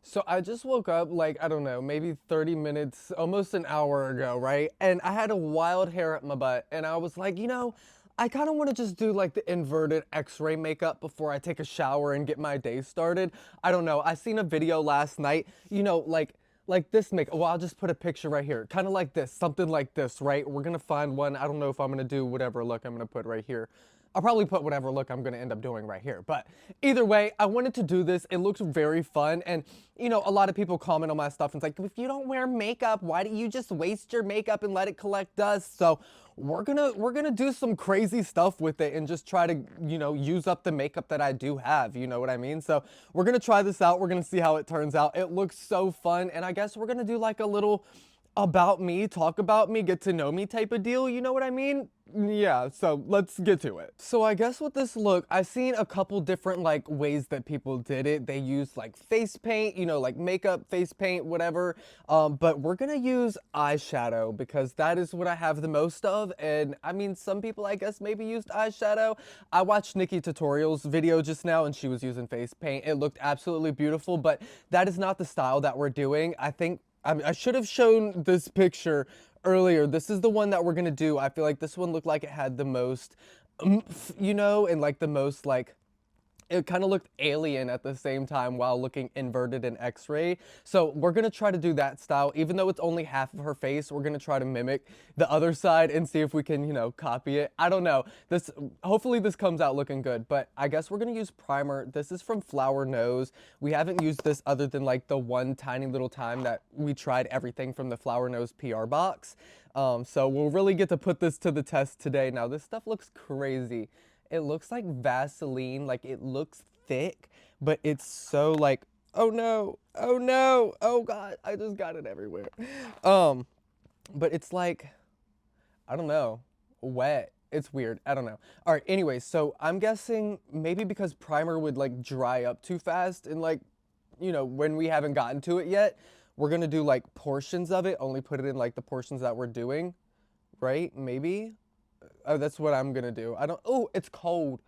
So I just woke up like, I don't know, maybe 30 minutes, almost an hour ago, right? And I had a wild hair up my butt. And I was like, I kind of want to just do like the inverted x-ray makeup before I take a shower and get my day started. I don't know. I seen a video last night, like this makeup. Well, I'll just put a picture right here. Kind of like this, something like this, right? We're going to find one. I don't know if I'm going to do whatever look I'm going to put right here. I'll probably put whatever look I'm going to end up doing right here. But either way, I wanted to do this. It looks very fun. And, a lot of people comment on my stuff and it's like, if you don't wear makeup, why do you just waste your makeup and let it collect dust? So we're gonna do some crazy stuff with it and just try to, use up the makeup that I do have. You know what I mean? So we're going to try this out. We're going to see how it turns out. It looks so fun. And I guess we're going to do like a little about me, talk about me, get to know me type of deal, you know what I mean? Yeah, so let's get to it. So I guess with this look, I've seen a couple different like ways that people did it. They used like face paint, like makeup, face paint, whatever. But we're gonna use eyeshadow because that is what I have the most of. And I mean, some people I guess maybe used eyeshadow. I watched Nikki Tutorial's video just now and she was using face paint. It looked absolutely beautiful, but that is not the style that we're doing. I should have shown this picture earlier. This is the one that we're gonna do. I feel like this one looked like it had the most oomph, and like the most like it kind of looked alien at the same time while looking inverted in x-ray. So we're going to try to do that style. Even though it's only half of her face, we're going to try to mimic the other side and see if we can, copy it. I don't know. Hopefully this comes out looking good, but I guess we're going to use primer. This is from Flower Nose. We haven't used this other than like the one tiny little time that we tried everything from the Flower Nose PR box. So we'll really get to put this to the test today. Now this stuff looks crazy. It looks like Vaseline, like it looks thick, but it's so like, oh no, oh no, oh God, I just got it everywhere. Um, but it's like, I don't know, wet. It's weird. I don't know. All right, anyways, so I'm guessing maybe because primer would like dry up too fast and like, when we haven't gotten to it yet, we're gonna do like portions of it, only put it in like the portions that we're doing, right? Maybe. Oh, that's what I'm gonna do. I don't. Oh, it's cold.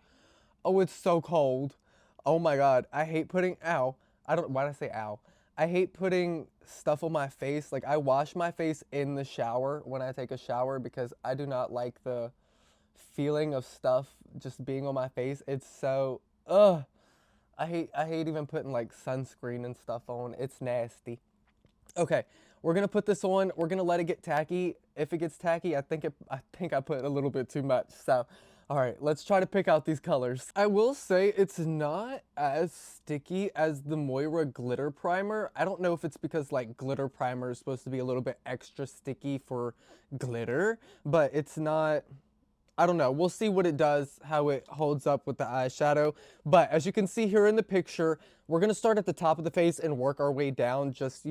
Oh, it's so cold. Oh my God. I hate putting. Ow. I don't. Why did I say ow? I hate putting stuff on my face. Like, I wash my face in the shower when I take a shower because I do not like the feeling of stuff just being on my face. It's so. Ugh. I hate even putting like sunscreen and stuff on. It's nasty. Okay, we're gonna put this on. We're gonna let it get tacky. If it gets tacky, I think I put a little bit too much. So, all right, let's try to pick out these colors. I will say it's not as sticky as the Moira glitter primer. I don't know if it's because like glitter primer is supposed to be a little bit extra sticky for glitter, but it's not. I don't know. We'll see what it does, how it holds up with the eyeshadow. But as you can see here in the picture, we're going to start at the top of the face and work our way down just,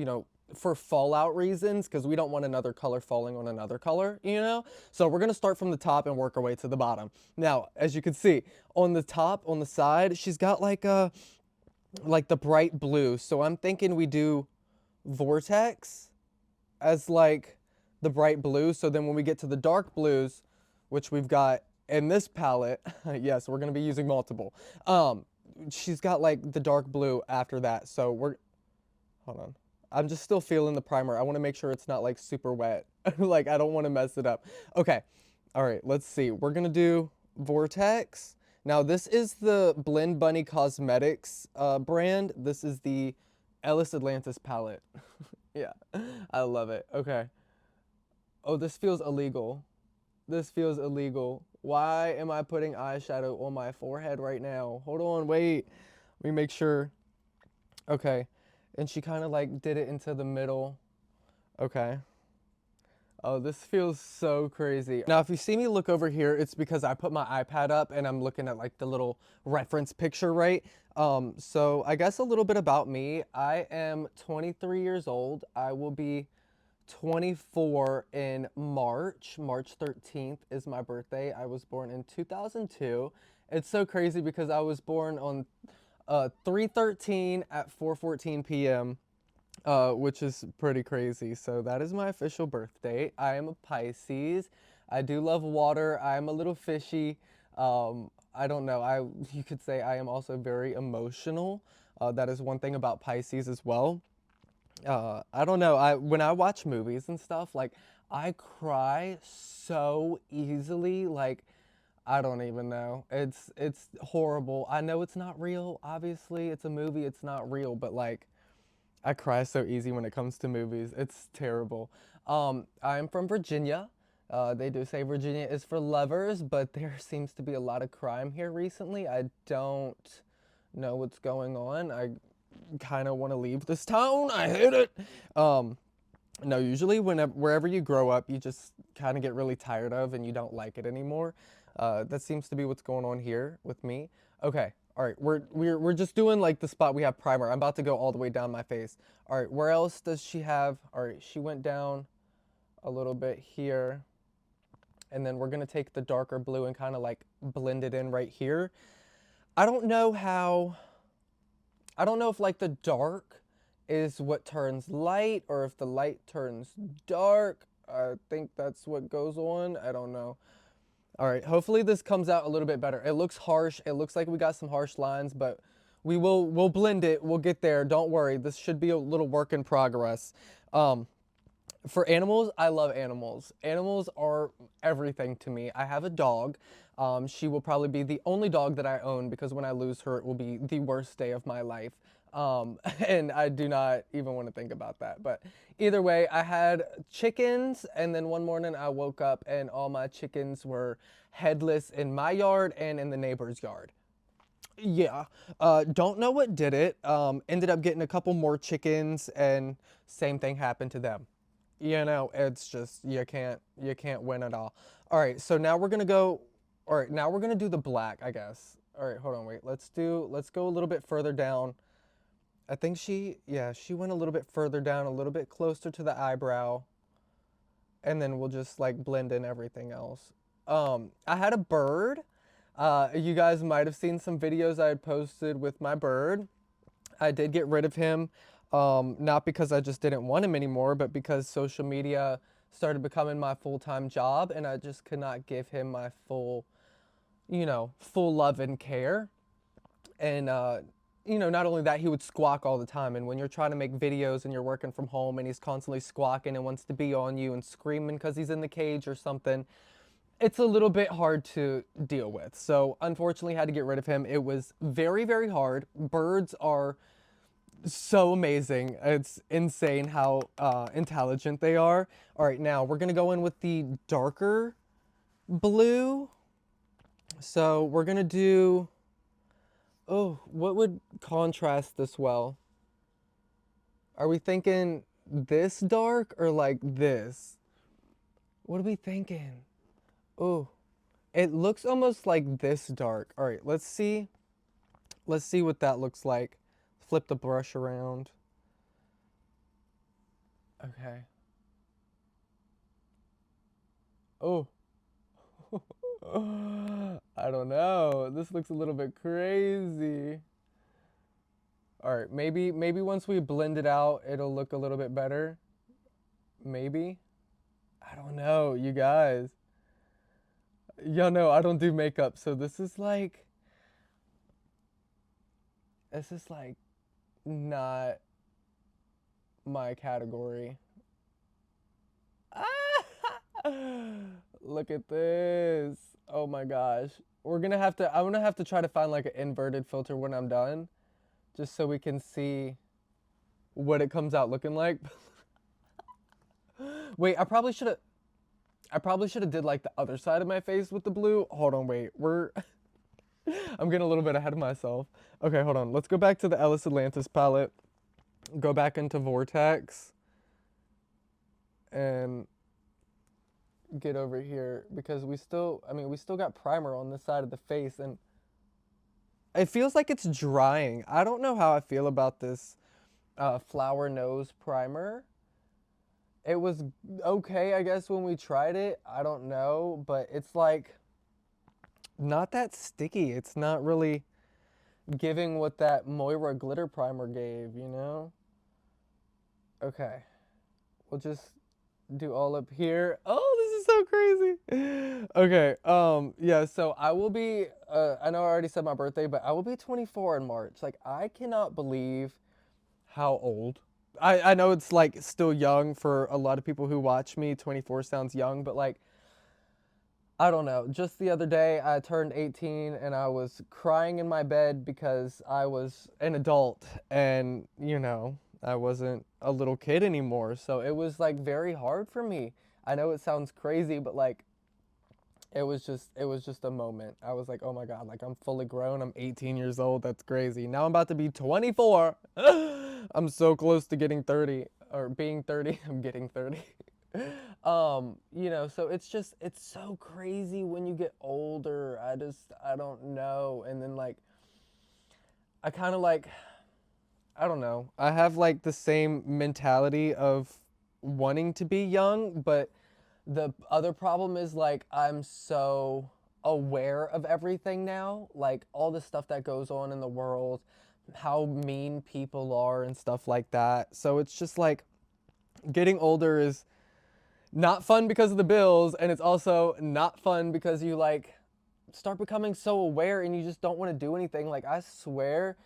for fallout reasons, because we don't want another color falling on another color, So we're going to start from the top and work our way to the bottom. Now, as you can see, on the top, on the side, she's got like the bright blue. So I'm thinking we do Vortex as like the bright blue. So then when we get to the dark blues, which we've got in this palette, yes, we're gonna be using multiple. She's got like the dark blue after that. So hold on. I'm just still feeling the primer. I want to make sure it's not like super wet. Like I don't want to mess it up. Okay. All right, let's see. We're gonna do Vortex. Now this is the Blend Bunny Cosmetics brand. This is the Ellis Atlantis palette. Yeah, I love it. Okay. Oh, this feels illegal. This feels illegal. Why am I putting eyeshadow on my forehead right now? Hold on, wait. Let me make sure. Okay. And she kind of like did it into the middle. Okay. Oh, this feels so crazy. Now, if you see me look over here, it's because I put my iPad up and I'm looking at like the little reference picture, right? So I guess a little bit about me. I am 23 years old. I will be 24 in March. March 13th is my birthday. I was born in 2002. It's so crazy because I was born on 3/13 at 4:14 p.m., which is pretty crazy. So that is my official birth date. I am a Pisces. I do love water. I am a little fishy. I don't know. You could say I am also very emotional. That is one thing about Pisces as well. I don't know. I when I watch movies and stuff, like I cry so easily. Like I don't even know. It's horrible. I know it's not real. Obviously, it's a movie. It's not real, but like I cry so easy when it comes to movies. It's terrible. I'm from Virginia. They do say Virginia is for lovers, but there seems to be a lot of crime here recently. I don't know what's going on. I kind of want to leave this town. I hate it. Um, no, usually wherever you grow up, you just kind of get really tired of and you don't like it anymore. That seems to be what's going on here with me. Okay, all right, we're just doing like the spot we have primer. I'm about to go all the way down my face. All right, where else does she have? All right, she went down a little bit here, and then we're gonna take the darker blue and kind of like blend it in right here. I don't know how. I don't know if like the dark is what turns light or if the light turns dark. I think that's what goes on. I don't know. All right, hopefully this comes out a little bit better. It looks harsh. It looks like we got some harsh lines, but we'll blend it. We'll get there. Don't worry. This should be a little work in progress. Um, for animals, I love animals. Animals are everything to me. I have a dog. She will probably be the only dog that I own because when I lose her, it will be the worst day of my life. And I do not even want to think about that. But either way, I had chickens, and then one morning I woke up and all my chickens were headless in my yard and in the neighbor's yard. Yeah, don't know what did it. Ended up getting a couple more chickens, and same thing happened to them. You know, it's just you can't win it all. All right, so now we're gonna go. All right, now we're gonna do the black, I guess. All right, hold on, wait. Let's go a little bit further down. I think yeah, she went a little bit further down, a little bit closer to the eyebrow, and then we'll just like blend in everything else. I had a bird. You guys might have seen some videos I had posted with my bird. I did get rid of him, not because I just didn't want him anymore, but because social media started becoming my full-time job and I just could not give him my full love and care. And, not only that, he would squawk all the time. And when you're trying to make videos and you're working from home and he's constantly squawking and wants to be on you and screaming because he's in the cage or something, it's a little bit hard to deal with. So unfortunately, I had to get rid of him. It was very, very hard. Birds are so amazing. It's insane how intelligent they are. All right, now we're gonna go in with the darker blue. So we're gonna do, oh, what would contrast this well? Are we thinking this dark or like this? What are we thinking? Oh, it looks almost like this dark. All right, let's see. Let's see what that looks like. Flip the brush around. Okay. Oh. I don't know. This looks a little bit crazy. All right, maybe once we blend it out, it'll look a little bit better. Maybe. I don't know, you guys. Y'all know I don't do makeup, so this is like not my category. Look at this. Oh my gosh. I'm gonna have to try to find like an inverted filter when I'm done, just so we can see what it comes out looking like. Wait, I probably should have did like the other side of my face with the blue. Hold on, wait. I'm getting a little bit ahead of myself. Okay, hold on. Let's go back to the Ellis Atlantis palette. Go back into Vortex and get over here because we still got primer on this side of the face and it feels like it's drying. I don't know how I feel about this flower nose primer. It was okay, I guess, when we tried it. I don't know, but it's like not that sticky. It's not really giving what that Moira glitter primer gave. Okay, we'll just do all up here. Oh, this is so crazy. Okay, yeah, so I will be, I know I already said my birthday, but I will be 24 in March. Like, I cannot believe how old. I know it's like still young for a lot of people who watch me. 24 sounds young, but like, I don't know. Just the other day, I turned 18 and I was crying in my bed because I was an adult and, I wasn't a little kid anymore. So it was like very hard for me. I know it sounds crazy, but like it was just a moment. I was like, "Oh my God, like I'm fully grown. I'm 18 years old. That's crazy." Now I'm about to be 24. I'm so close to getting 30 or being 30. I'm getting 30. So it's so crazy when you get older. I don't know. And then like I kind of like I don't know. I have like the same mentality of wanting to be young, but the other problem is like I'm so aware of everything now, like all the stuff that goes on in the world, how mean people are and stuff like that. So it's just like getting older is not fun because of the bills, and it's also not fun because you like start becoming so aware and you just don't want to do anything. Like I swear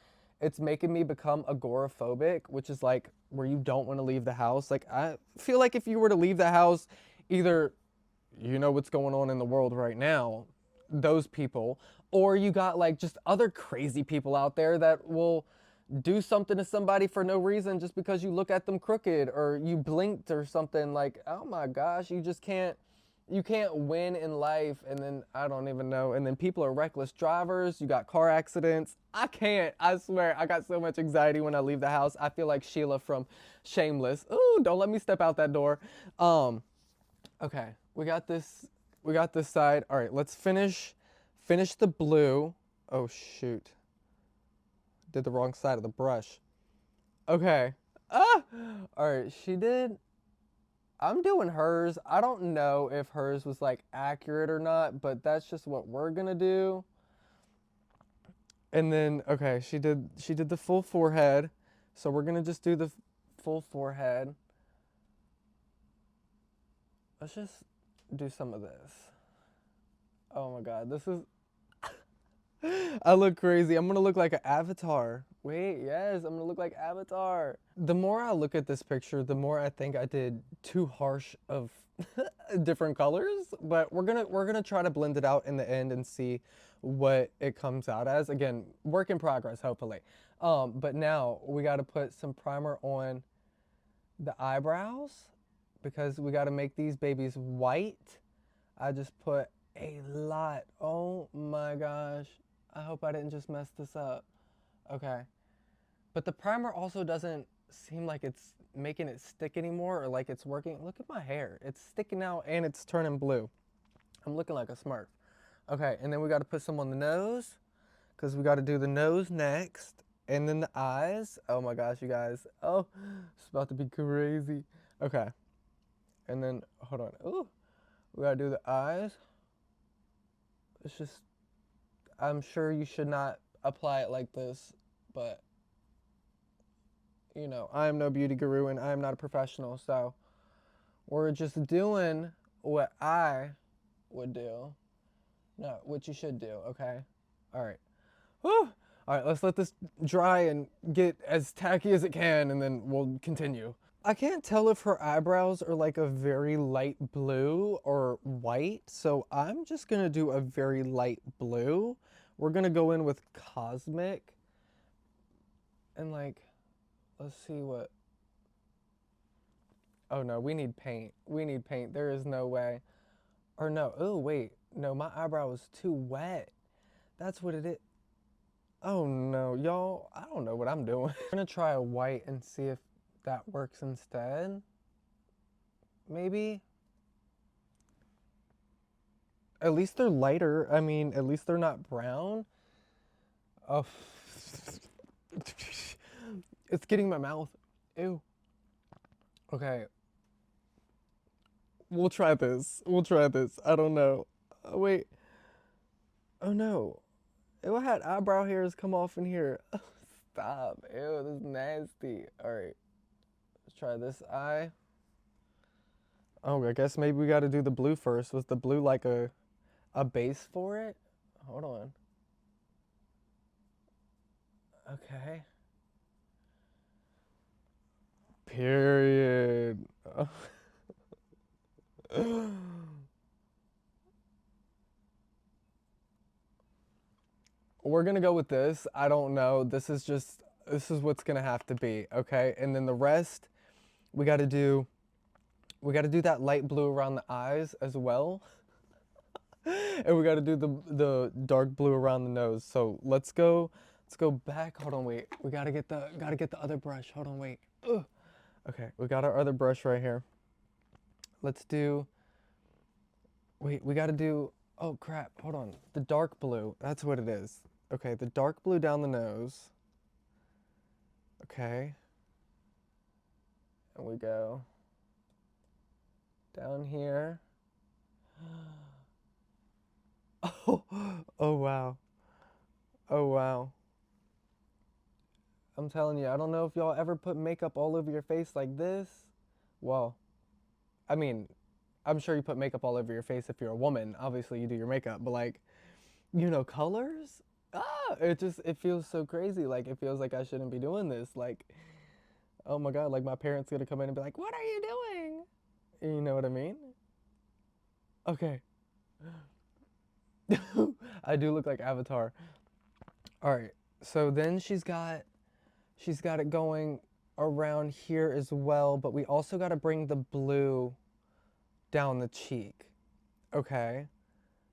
it's making me become agoraphobic, which is like where you don't want to leave the house. Like I feel like if you were to leave the house, either you know what's going on in the world right now, those people, or you got like just other crazy people out there that will do something to somebody for no reason just because you look at them crooked or you blinked or something. Like, oh my gosh, you can't win in life. And then I don't even know, and then people are reckless drivers, you got car accidents. I swear I got so much anxiety when I leave the house. I feel like Sheila from Shameless. Ooh, don't let me step out that door. Okay, we got this side. All right, let's finish the blue. Oh shoot. Did the wrong side of the brush. Okay. Ah! All right, she did. I'm doing hers. I don't know if hers was like accurate or not, but that's just what we're going to do. And then okay, she did the full forehead. So we're going to just do the full forehead. Let's just do some of this. Oh my God, this is I look crazy. I'm gonna look like an avatar. Wait, yes, I'm gonna look like Avatar. The more I look at this picture, the more I think I did too harsh of different colors. But we're gonna try to blend it out in the end and see what it comes out as. Again, work in progress, hopefully. But now we gotta put some primer on the eyebrows because we gotta make these babies white. I just put a lot. Oh my gosh. I hope I didn't just mess this up. Okay. But the primer also doesn't seem like it's making it stick anymore or like it's working. Look at my hair. It's sticking out and it's turning blue. I'm looking like a smurf. Okay, and then we got to put some on the nose because we got to do the nose next. And then the eyes. Oh my gosh, you guys. Oh, it's about to be crazy. Okay. And then, hold on. Ooh, we got to do the eyes. It's just, I'm sure you should not apply it like this, but I am no beauty guru and I am not a professional, so we're just doing what I would do. No, what you should do, okay? All right. Whew. All right, let's let this dry and get as tacky as it can, and then we'll continue. I can't tell if her eyebrows are like a very light blue or white, so I'm just gonna do a very light blue. We're gonna go in with Cosmic, and like, let's see what. Oh no, we need paint. We need paint. There is no way. Or no. Oh wait. No, my eyebrow is too wet. That's what it is. Oh no, y'all. I don't know what I'm doing. I'm gonna try a white and see if that works instead. Maybe. At least they're lighter. I mean, at least they're not brown. Oh. It's getting my mouth. Ew. Okay. We'll try this. We'll try this. I don't know. Oh, wait. Oh no. Ew, I had eyebrow hairs come off in here. Stop. Ew, this is nasty. Alright. Let's try this eye. Oh, I guess maybe we got to do the blue first. Was the blue like a base for it? Hold on. Okay. Period. We're gonna go with this. I don't know. This is what's gonna have to be, okay? And then the rest, we gotta do we gotta do that light blue around the eyes as well. And we gotta do the dark blue around the nose. So let's go back. Hold on, wait. We gotta get the other brush. Hold on, wait. Ugh. Okay, we got our other brush right here. Let's do wait, we gotta do oh crap, hold on. The dark blue. That's what it is. Okay, the dark blue down the nose. Okay. And we go down here. Oh, oh wow. Oh wow. I'm telling you, I don't know if y'all ever put makeup all over your face like this. Well, I mean, I'm sure you put makeup all over your face if you're a woman. Obviously, you do your makeup, but like, colors? It feels so crazy. Like, it feels like I shouldn't be doing this. Like, oh my God, like my parents gonna come in and be like, "What are you doing?" You know what I mean? Okay. I do look like Avatar. All right. So then she's got it going around here as well, but we also got to bring the blue down the cheek. Okay.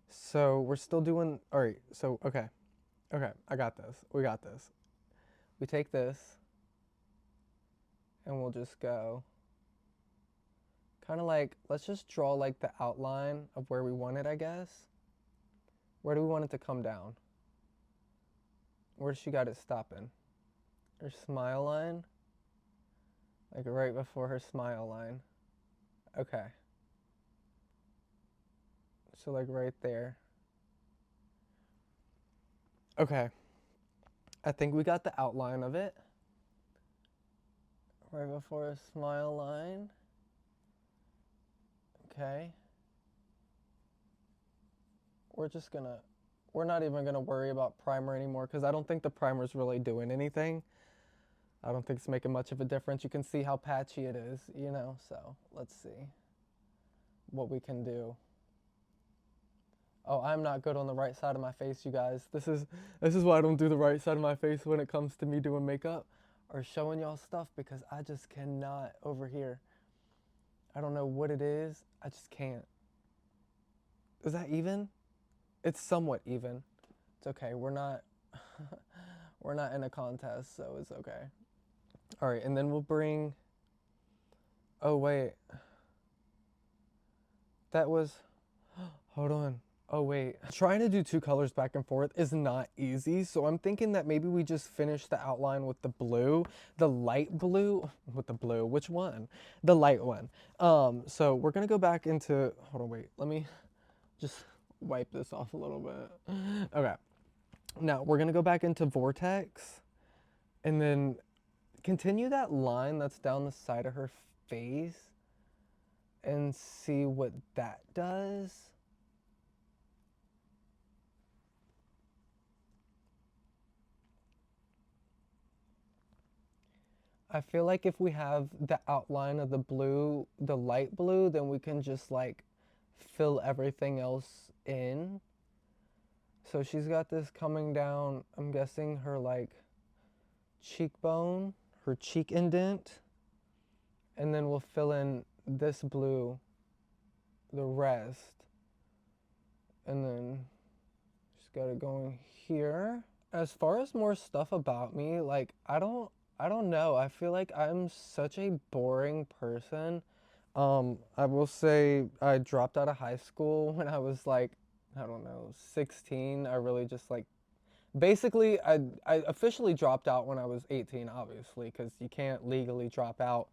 So we're still doing all right. So okay. Okay, I got this. We got this. We take this and we'll just go kind of like let's just draw like the outline of where we want it, I guess. Where do we want it to come down? Where she got it stopping? Her smile line? Like right before her smile line. Okay. So like right there. Okay. I think we got the outline of it. Right before a smile line. Okay. We're not even gonna worry about primer anymore because I don't think the primer's really doing anything. I don't think it's making much of a difference. You can see how patchy it is, so let's see what we can do. Oh, I'm not good on the right side of my face, you guys. This is why I don't do the right side of my face when it comes to me doing makeup or showing y'all stuff because I just cannot over here. I don't know what it is. I just can't. Is that even? It's somewhat even. It's okay. We're not we're not in a contest, so it's okay. All right, and then we'll bring oh wait. That was hold on. Oh wait, trying to do two colors back and forth is not easy. So I'm thinking that maybe we just finish the outline with the blue, the light blue with the blue. Which one? The light one. So we're gonna go back into, hold on, wait, let me just wipe this off a little bit. Okay, now we're gonna go back into Vortex and then continue that line that's down the side of her face and see what that does. I feel like if we have the outline of the blue, the light blue, then we can just like fill everything else in. So she's got this coming down, I'm guessing her like cheekbone, her cheek indent, and then we'll fill in this blue, the rest. And then she's got it going here. As far as more stuff about me, like I don't know. I feel like I'm such a boring person. I will say I dropped out of high school when I was like, I don't know, 16. I really just like basically I officially dropped out when I was 18, obviously, because you can't legally drop out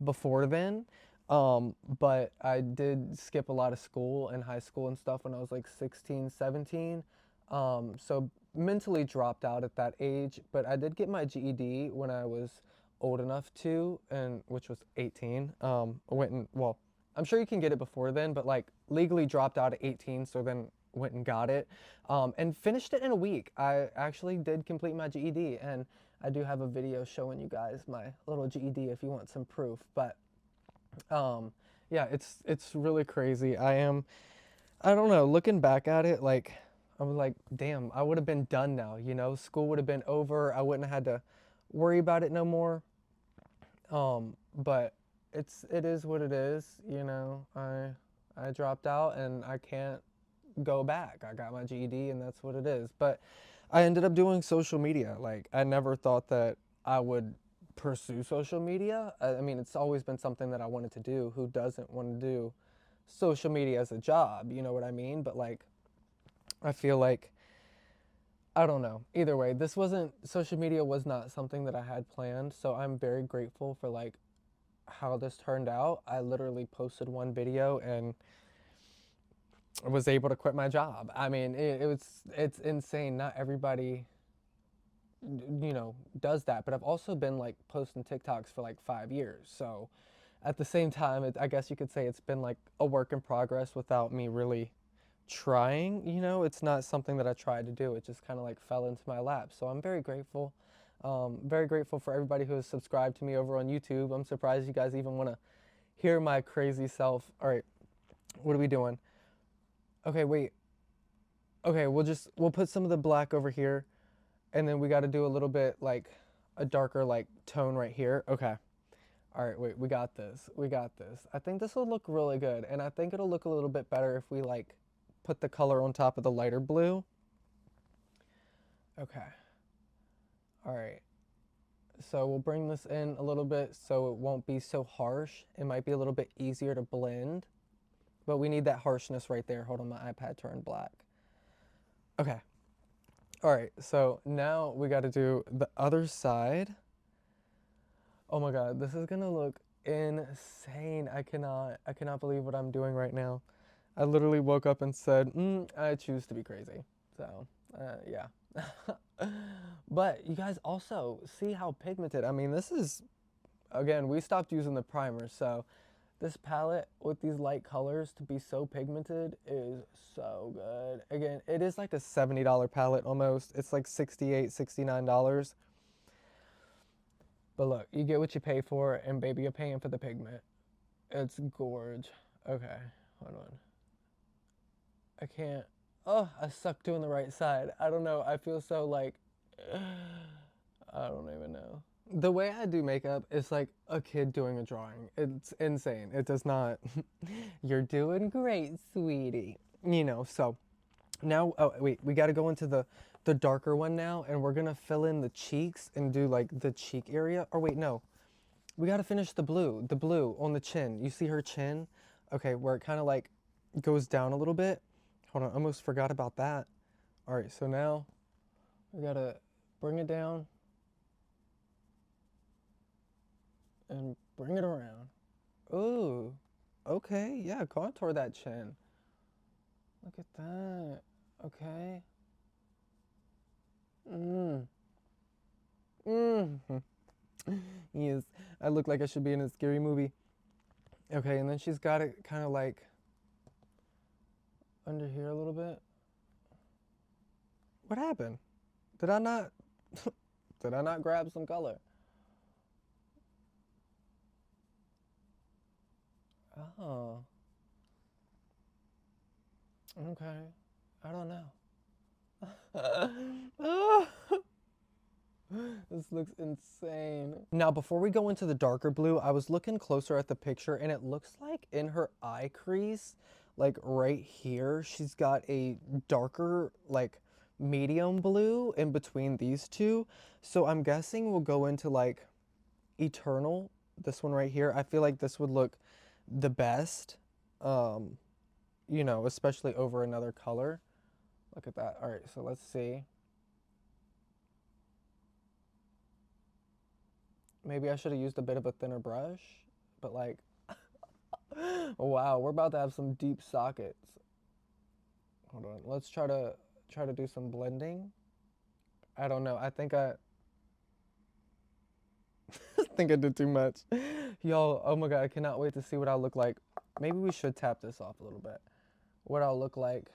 before then. But I did skip a lot of school and high school and stuff when I was like 16, 17. So mentally dropped out at that age, but I did get my GED when I was old enough to, and which was 18. I went and, well, I'm sure you can get it before then, but like legally dropped out at 18, so then went and got it, and finished it in a week. I actually did complete my GED, and I do have a video showing you guys my little GED if you want some proof. But yeah, it's really crazy. I don't know, looking back at it, like I was like, damn, I would have been done now, you know? School would have been over. I wouldn't have had to worry about it no more. But it is what it is, you know. I dropped out and I can't go back. I got my GED and that's what it is. But I ended up doing social media. Like I never thought that I would pursue social media. I mean, it's always been something that I wanted to do. Who doesn't want to do social media as a job? You know what I mean? But like I feel like I don't know. Either way, this wasn't social media was not something that I had planned. So I'm very grateful for like how this turned out. I literally posted one video and was able to quit my job. I mean, it's insane. Not everybody, you know, does that. But I've also been like posting TikToks for like 5 years. So at the same time, I guess you could say it's been like a work in progress without me really trying. You know, it's not something that I tried to do. It just kind of like fell into my lap. So I'm very grateful. Very grateful for everybody who has subscribed to me over on YouTube. I'm surprised you guys even want to hear my crazy self. All right, what are we doing? Okay, wait. Okay, we'll put some of the black over here, and then we got to do a little bit like a darker like tone right here. Okay. All right, wait, we got this. We got this. I think this will look really good, and I think it'll look a little bit better if we like put the color on top of the lighter blue. Okay. All right. So we'll bring this in a little bit so it won't be so harsh. It might be a little bit easier to blend, but we need that harshness right there. Hold on, my iPad turned black. Okay. All right, so now we got to do the other side. Oh my God, this is gonna look insane. I cannot believe what I'm doing right now. I literally woke up and said, I choose to be crazy. So, yeah. But you guys also see how pigmented. I mean, this is, again, we stopped using the primer, so this palette with these light colors to be so pigmented is so good. Again, it is like a $70 palette almost. It's like $68, $69. But look, you get what you pay for, and baby, you're paying for the pigment. It's gorge. Okay, hold on. I can't. Oh, I suck doing the right side. I don't know. I feel so like, I don't even know. The way I do makeup is like a kid doing a drawing. It's insane. It does not. You're doing great, sweetie. You know, so now, oh, wait, we got to go into the darker one now, and we're going to fill in the cheeks and do like the cheek area. Or wait, no. We got to finish the blue on the chin. You see her chin? Okay, where it kind of like goes down a little bit. Hold on, I almost forgot about that. All right, so now we got to bring it down and bring it around. Ooh, okay, yeah, contour that chin. Look at that. Okay. Mmm. Mmm. Yes, I look like I should be in a scary movie. Okay, and then she's got it kind of like under here a little bit. What happened? Did I not did I not grab some color? Oh. Okay. I don't know. This looks insane. Now, before we go into the darker blue, I was looking closer at the picture and it looks like in her eye crease, like right here, she's got a darker, like medium blue in between these two. So I'm guessing we'll go into like Eternal, this one right here. I feel like this would look the best, um, you know, especially over another color. Look at that. All right, so let's see. Maybe I should have used a bit of a thinner brush, but like, wow, we're about to have some deep sockets. Hold on, let's try to do some blending. I don't know. I think I think I did too much. Y'all, oh my God, I cannot wait to see what I look like Maybe we should tap this off a little bit. What I'll look like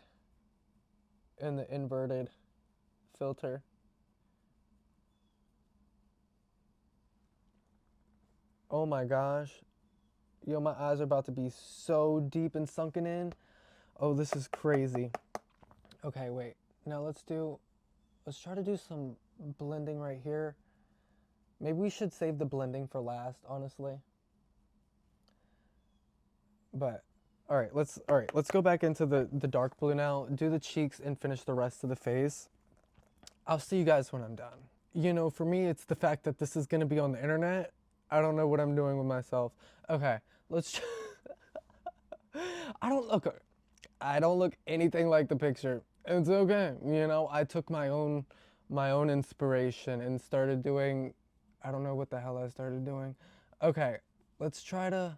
in the inverted filter. Oh my gosh. Yo, my eyes are about to be so deep and sunken in. Oh, this is crazy. Okay, wait. Now let's try to do some blending right here. Maybe we should save the blending for last, honestly. But all right, let's go back into the dark blue now. Do the cheeks and finish the rest of the face. I'll see you guys when I'm done. You know, for me, it's the fact that this is gonna be on the internet. I don't know what I'm doing with myself. Okay, let's. I don't look. I don't look anything like the picture. It's okay. You know, I took my own inspiration and started doing. I don't know what the hell I started doing. Okay, let's try to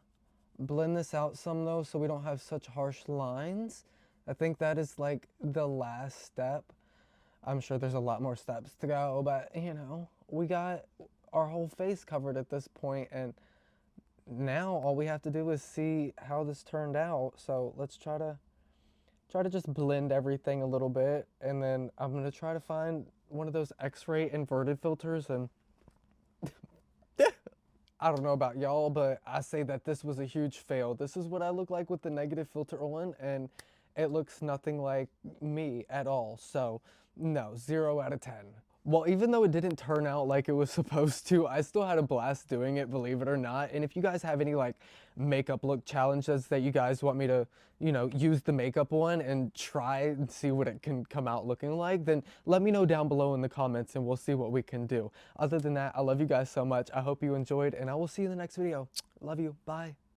blend this out some though, so we don't have such harsh lines. I think that is like the last step. I'm sure there's a lot more steps to go, but you know, we got our whole face covered at this point, and now all we have to do is see how this turned out. So let's try to just blend everything a little bit, and then I'm gonna try to find one of those X-ray inverted filters. And I don't know about y'all, but I say that this was a huge fail. This is what I look like with the negative filter on, and it looks nothing like me at all. So no, 0 out of 10. Well, even though it didn't turn out like it was supposed to, I still had a blast doing it, believe it or not. And if you guys have any like makeup look challenges that you guys want me to, you know, use the makeup one and try and see what it can come out looking like, then let me know down below in the comments and we'll see what we can do. Other than that, I love you guys so much. I hope you enjoyed, and I will see you in the next video. Love you. Bye.